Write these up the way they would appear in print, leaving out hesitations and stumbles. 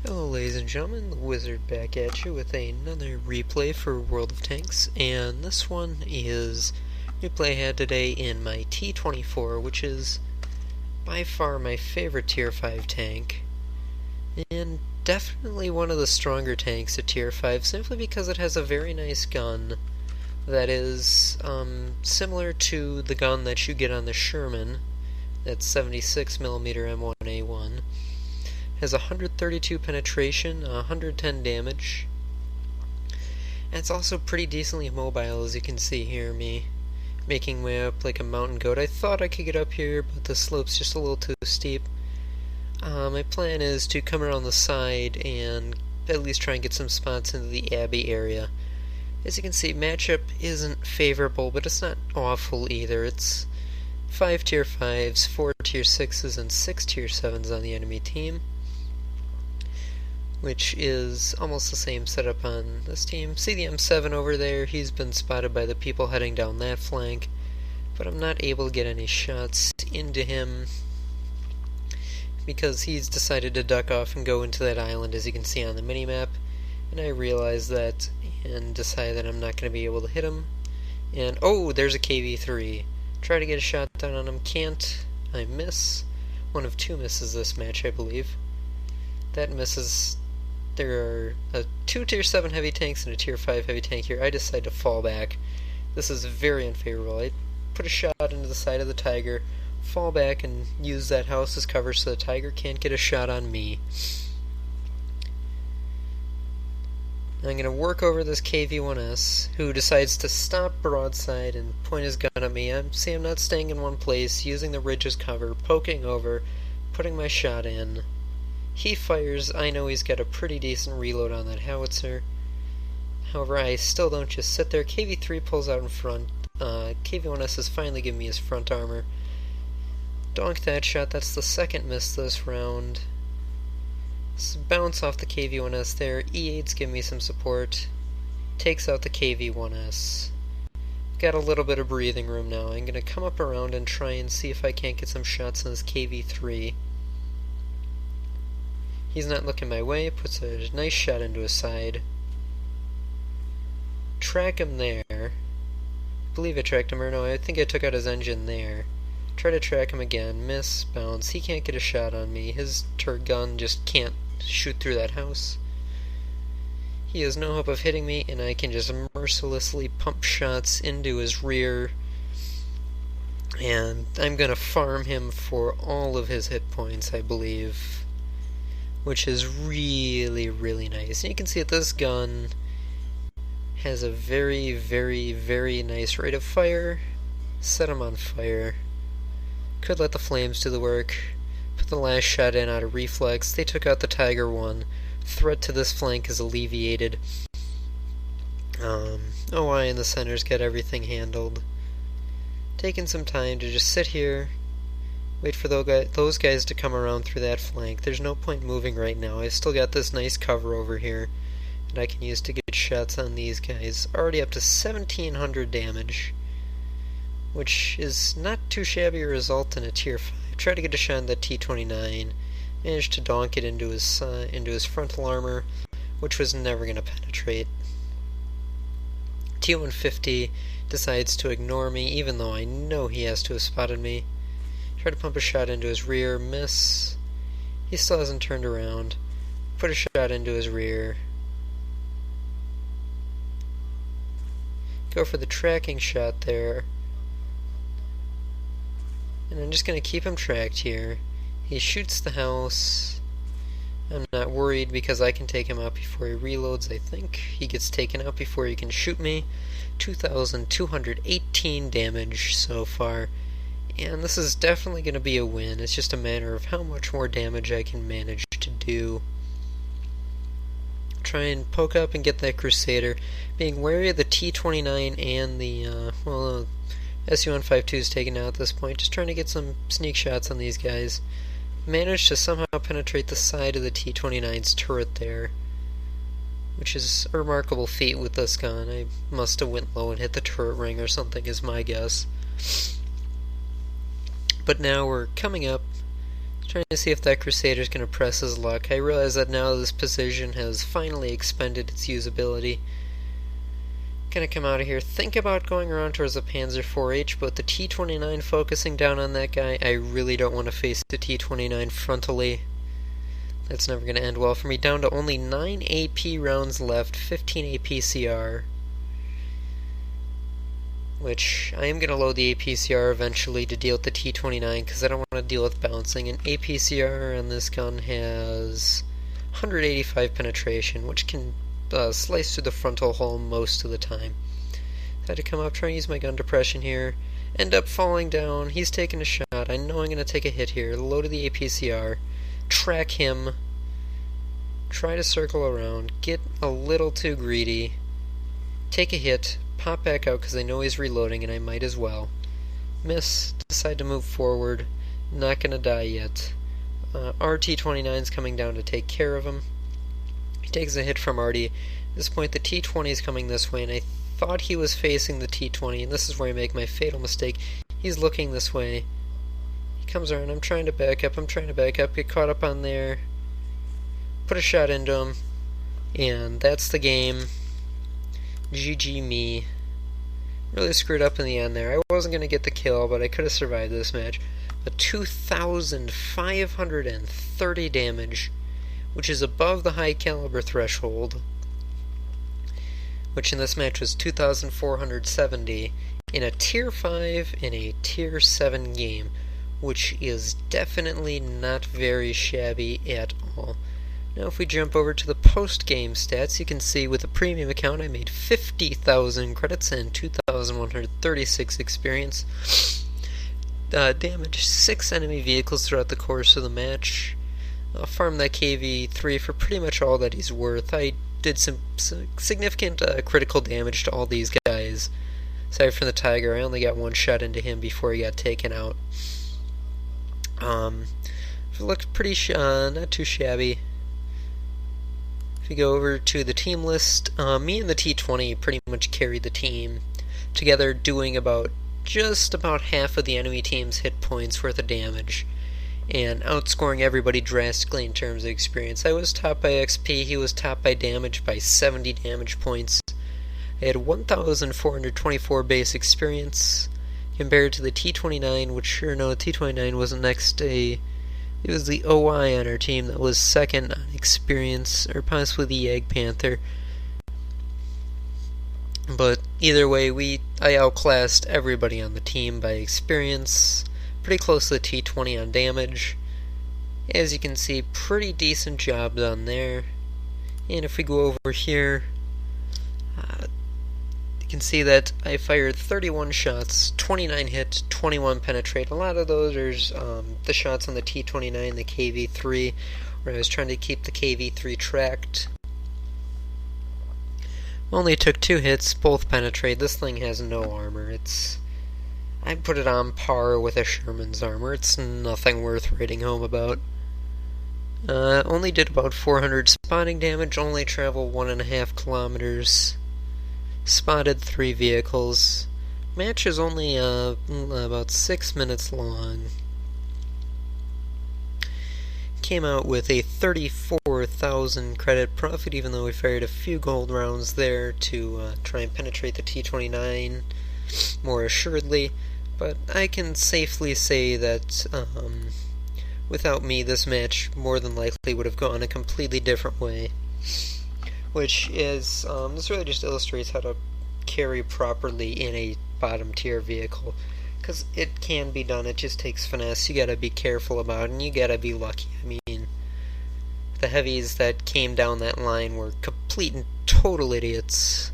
Hello ladies and gentlemen, the Wizard back at you with another replay for World of Tanks, and this one is a replay I had today in my T24, which is by far my favorite Tier 5 tank, and definitely one of the stronger tanks at Tier 5, simply because it has a very nice gun that is similar to the gun that you get on the Sherman, that's 76mm M1A1. Has 132 penetration, 110 damage, and it's also pretty decently mobile, as you can see here, me making way up like a mountain goat. I thought I could get up here, but the slope's just a little too steep. My plan is to come around the side and at least try and get some spots into the Abbey area. As you can see, matchup isn't favorable, but it's not awful either. It's 5 tier 5s, 4 tier 6s, and 6 tier 7s on the enemy team, which is almost the same setup on this team. See the M7 over there? He's been spotted by the people heading down that flank, but I'm not able to get any shots into him because he's decided to duck off and go into that island, as you can see on the minimap, and I realize that and decide that I'm not going to be able to hit him. And oh, there's a KV-3. Try to get a shot down on him, can't. I miss. One of two misses this match, I believe. That misses. There are 2 tier 7 heavy tanks and a tier 5 heavy tank here. I decide to fall back. This is very unfavorable. I put a shot into the side of the Tiger, fall back, and use that house as cover so the Tiger can't get a shot on me. I'm going to work over this KV-1S, who decides to stop broadside and point his gun at me. I'm not staying in one place, using the ridge as cover, poking over, putting my shot in. He fires. I know he's got a pretty decent reload on that howitzer. However, I still don't just sit there. KV-3 pulls out in front. KV-1S has finally given me his front armor. Donk that shot. That's the second miss this round. Bounce off the KV-1S there. E8's giving me some support. Takes out the KV-1S. Got a little bit of breathing room now. I'm going to come up around and try and see if I can't get some shots on this KV-3. He's not looking my way. Puts a nice shot into his side. Track him there. I believe I tracked him, or no, I think I took out his engine there. Try to track him again. Miss. Bounce. He can't get a shot on me. His turret gun just can't shoot through that house. He has no hope of hitting me, and I can just mercilessly pump shots into his rear, and I'm gonna farm him for all of his hit points, I believe, which is really, really nice. And you can see that this gun has a very, very, very nice rate of fire. Set him on fire. Could let the flames do the work. Put the last shot in out of reflex. They took out the Tiger 1. Threat to this flank is alleviated. OI in the center's got everything handled. Taking some time to just sit here, wait for those guys to come around through that flank. There's no point moving right now. I've still got this nice cover over here that I can use to get shots on these guys. Already up to 1700 damage, which is not too shabby a result in a tier 5. Try to get a shot on that T29. Managed to donk it into his frontal armor, which was never going to penetrate. T150 decides to ignore me, even though I know he has to have spotted me. Try to pump a shot into his rear. Miss. He still hasn't turned around. Put a shot into his rear. Go for the tracking shot there. And I'm just going to keep him tracked here. He shoots the house. I'm not worried because I can take him out before he reloads, I think. He gets taken out before he can shoot me. 2,218 damage so far. And this is definitely going to be a win. It's just a matter of how much more damage I can manage to do. Try and poke up and get that Crusader. Being wary of the T29 and the, SU-152 is taken out at this point. Just trying to get some sneak shots on these guys. Managed to somehow penetrate the side of the T29's turret there, which is a remarkable feat with this gun. I must have went low and hit the turret ring or something, is my guess. But now we're coming up, Trying to see if that Crusader's going to press his luck. I realize that now this position has finally expended its usability. Gonna come out of here, think about going around towards the Panzer IV-H, but the T-29 focusing down on that guy, I really don't want to face the T-29 frontally. That's never gonna end well for me. Down to only 9 AP rounds left, 15 APCR. Which, I am gonna load the APCR eventually to deal with the T-29, because I don't want to deal with bouncing, and APCR on this gun has 185 penetration, which can slice through the frontal hull most of the time. Had to come up, try and use my gun depression here. End up falling down. He's taking a shot. I know I'm going to take a hit here. Loaded the APCR. Track him. Try to circle around. Get a little too greedy. Take a hit. Pop back out because I know he's reloading and I might as well. Miss. Decide to move forward. Not going to die yet. RT-29's coming down to take care of him. He takes a hit from Artie. At this point, the T-20 is coming this way, and I thought he was facing the T-20, and this is where I make my fatal mistake. He's looking this way. He comes around. I'm trying to back up. Get caught up on there. Put a shot into him, and that's the game. GG me. Really screwed up in the end there. I wasn't going to get the kill, but I could have survived this match. But 2,530 damage, which is above the high caliber threshold, which in this match was 2,470 in a tier 5 and a tier 7 game, which is definitely not very shabby at all. Now if we jump over to the post-game stats, you can see with a premium account I made 50,000 credits and 2,136 experience. Damaged 6 enemy vehicles throughout the course of the match. Farmed that KV-3 for pretty much all that he's worth. I did some significant critical damage to all these guys. Aside from the Tiger, I only got one shot into him before he got taken out. It looked pretty not too shabby. If you go over to the team list, me and the T-20 pretty much carried the team together, doing just about half of the enemy team's hit points worth of damage, and outscoring everybody drastically in terms of experience. I was top by XP, he was top by damage by 70 damage points. I had 1,424 base experience, compared to the T-29, which sure no, the T-29 wasn't next it was the OI on our team that was second on experience, or possibly the Jagdpanther. But either way, I outclassed everybody on the team by experience, pretty close to the T-20 on damage. As you can see, pretty decent job done there. And if we go over here, you can see that I fired 31 shots, 29 hit, 21 penetrate. A lot of those are the shots on the T-29, the KV-3, where I was trying to keep the KV-3 tracked. Only took 2 hits, both penetrate. This thing has no armor. I put it on par with a Sherman's armor. It's nothing worth writing home about. Only did about 400 spotting damage, only traveled 1.5 kilometers. Spotted 3 vehicles. Match is only about 6 minutes long. Came out with a 34,000 credit profit, even though we fired a few gold rounds there to try and penetrate the T-29 more assuredly. But I can safely say that without me, this match more than likely would have gone a completely different way. Which is, this really just illustrates how to carry properly in a bottom tier vehicle. Because it can be done, it just takes finesse. You gotta be careful about it, and you gotta be lucky. I mean, the heavies that came down that line were complete and total idiots,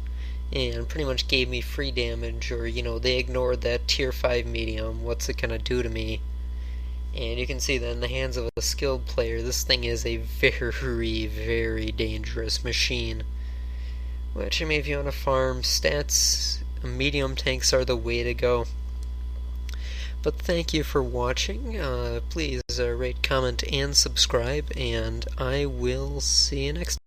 and pretty much gave me free damage, or, they ignored that tier 5 medium. What's it gonna do to me? And you can see that in the hands of a skilled player, this thing is a very, very dangerous machine. Which, I mean, if you want to farm stats, medium tanks are the way to go. But thank you for watching. Please rate, comment, and subscribe, and I will see you next time.